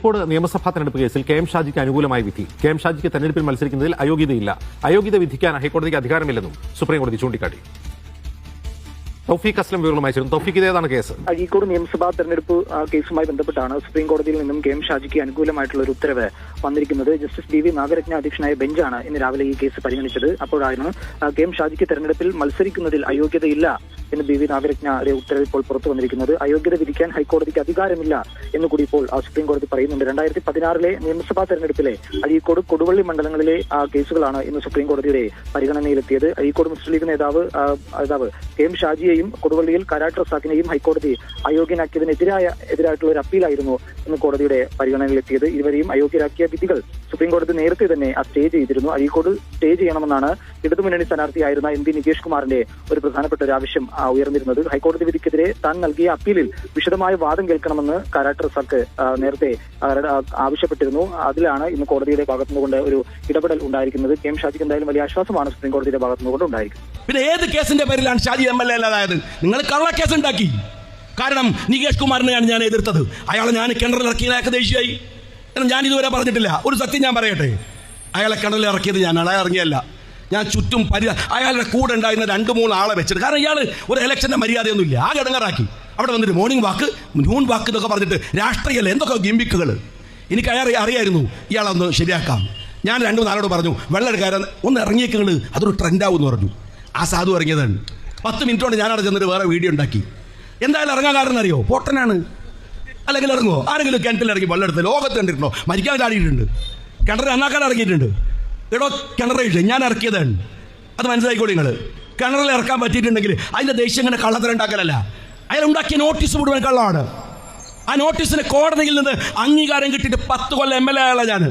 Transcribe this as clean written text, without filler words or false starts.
കോഴിക്കോട് നിയമസഭാ തെരഞ്ഞെടുപ്പ് കേസിൽ കെ എം ഷാജിക്ക് അനുകൂലമായ വിധി. കെ എം ഷാജിക്ക് തെരഞ്ഞെടുപ്പിൽ മത്സരിക്കുന്നതിൽ അയോഗ്യതയില്ല. അയോഗ്യത വിധിക്കാൻ ഹൈക്കോടതിക്ക് അധികാരമില്ലെന്നും സുപ്രീംകോടതി ചൂണ്ടിക്കാട്ടി. തൗഫീഖ് അസ്ലം വിവരങ്ങളുമായി ചേർന്നു. തൗഫീഖ്, ഇതേതാണ് കേസ്? കോഴിക്കോട് നിയമസഭാ തെരഞ്ഞെടുപ്പ് കേസുമായി ബന്ധപ്പെട്ടാണ് സുപ്രീംകോടതിയിൽ നിന്നും കെ എം ഷാജിക്ക് അനുകൂലമായിട്ടുള്ള ഒരു ഉത്തരവ് വന്നിരിക്കുന്നത്. ജസ്റ്റിസ് DV നാഗരത്ന അധ്യക്ഷനായ ബെഞ്ചാണ് ഇന്ന് രാവിലെ ഈ കേസ് പരിഗണിച്ചത്. അപ്പോഴാണ് കെ എം ഷാജിക്ക് തെരഞ്ഞെടുപ്പിൽ മത്സരിക്കുന്നതിൽ അയോഗ്യതയില്ല എന്ന് DV നാഗരത്നയുടെ ഉത്തരവ് ഇപ്പോൾ പുറത്തു വന്നിരിക്കുന്നത്. അയോഗ്യത വിധിക്കാൻ ഹൈക്കോടതിക്ക് അധികാരമില്ല എന്ന് കൂടി ഇപ്പോൾ സുപ്രീംകോടതി പറയുന്നുണ്ട്. 2016 നിയമസഭാ തെരഞ്ഞെടുപ്പിലെ അഴീക്കോട് കൊടുവള്ളി മണ്ഡലങ്ങളിലെ കേസുകളാണ് ഇന്ന് സുപ്രീംകോടതിയുടെ പരിഗണനയിലെത്തിയത്. അഴീക്കോട് മുസ്ലിം ലീഗ് നേതാവ് കെ എം ഷാജിയെയും കൊടുവള്ളിയിൽ കരാട്ട് റസാഖിനെയും ഹൈക്കോടതി എതിരായിട്ടുള്ള ഒരു അപ്പീലായിരുന്നു ഇന്ന് കോടതിയുടെ പരിഗണനയിലെത്തിയത്. ഇരുവരെയും അയോഗ്യരാക്കിയ വിധികൾ സുപ്രീംകോടതി നേരത്തെ തന്നെ സ്റ്റേ ചെയ്തിരുന്നു. അഴീക്കോട് സ്റ്റേ ചെയ്യണമെന്നാണ് ഇടതുമുന്നണി സ്ഥാനാർത്ഥിയായിരുന്ന MP നികേഷ് കുമാറിന്റെ ഒരു പ്രധാനപ്പെട്ട ഒരു ആവശ്യം ഉയർന്നിരുന്നത്. ഹൈക്കോടതി വിധിക്കെതിരെ താൻ നൽകിയ അപ്പീലിൽ വിശദമായ വാദം കേൾക്കണമെന്ന് കരാട്ട് റസാഖ് നേരത്തെ ആവശ്യപ്പെട്ടിരുന്നു. അതിലാണ് ഇന്ന് കോടതിയുടെ ഭാഗത്തുനിന്നുകൊണ്ട് ഒരു ഇടപെടൽ ഉണ്ടായിരിക്കുന്നത്. കെ എം ഷാജിക്ക് എന്തായാലും വലിയ ആശ്വാസമാണ് സുപ്രീം കോടതിയുടെ ഭാഗത്തുനിന്നുകൊണ്ട് ഉണ്ടായിരിക്കുന്നത്. പിന്നെ ഏത് കേസിന്റെ പേരിലാണ് ഷാജി MLA അല്ലാതായത്? നിങ്ങൾ കള്ളക്കേസ് ഉണ്ടാക്കി. കാരണം നികേഷ് കുമാറിനെയാണ് ഞാൻ എതിർത്തത്. അയാളെ ഞാൻ കിണറിൽ ഇറക്കിയതൊക്കെ ദേശീയമായി. ഞാൻ ഇതുവരെ പറഞ്ഞിട്ടില്ല. ഒരു സത്യം ഞാൻ പറയട്ടെ, അയാളെ കിണറിൽ ഇറക്കിയത് ഞാനാണ്, അയാൾ ഇറങ്ങിയല്ല. ഞാൻ ചുറ്റും അയാളുടെ കൂടെ ഉണ്ടായിരുന്ന 2-3 ആളെ വെച്ചിട്ട്, കാരണം ഇയാൾ ഒരു ഇലക്ഷന്റെ മര്യാദയൊന്നുമില്ല, ആ ഘടങ്ങറാക്കി അവിടെ വന്നിട്ട് മോർണിംഗ് വാക്ക് നൂൺ വാക്ക് എന്നൊക്കെ പറഞ്ഞിട്ട് രാഷ്ട്രീയമല്ല എന്തൊക്കെ ഗിമ്മിക്കുകൾ. എനിക്ക് അറിയായിരുന്നു ഇയാളൊന്ന് ശരിയാക്കാം. ഞാൻ 2-4 ആളോട് പറഞ്ഞു, വെള്ളം എടുക്കാരൻ ഒന്ന് ഇറങ്ങിയേക്കുകൾ, അതൊരു ട്രെൻഡാവും എന്ന് പറഞ്ഞു. ആ സാധു ഇറങ്ങിയതാണ്. 10 മിനിറ്റ് കൊണ്ട് ഞാനവിടെ ചെന്നിട്ട് വേറെ വീഡിയോ ഉണ്ടാക്കി. എന്തായാലും ഇറങ്ങാൻ കാരണം അറിയോ? പൊട്ടനാണ്. അല്ലെങ്കിൽ ഇറങ്ങുമോ? ആരെങ്കിലും കിണറ്റിൽ ഇറങ്ങി വെള്ളം എടുത്ത് ലോകത്ത് കണ്ടിട്ടുണ്ടോ? മരിക്കാൻ ചാടിയിട്ടുണ്ട്, കിണർ നന്നാക്കാൻ ഇറങ്ങിയിട്ടുണ്ട്. എടോ, കിണറിൽ ഞാൻ ഇറക്കിയതാണ്, അത് മനസ്സിലായിക്കോളി നിങ്ങൾ. കിണറിൽ ഇറക്കാൻ പറ്റിയിട്ടുണ്ടെങ്കിൽ അതിൻ്റെ ദേഷ്യം ഇങ്ങനെ കള്ളത്തരം ഉണ്ടാക്കലല്ല. അയാൾ ഉണ്ടാക്കിയ നോട്ടീസ് മുഴുവൻ കള്ളമാണ്. ആ നോട്ടീസിന് കോടതിയിൽ നിന്ന് അംഗീകാരം കിട്ടിയിട്ട് 10 കൊല്ലം MLA ആളാണ് ഞാൻ.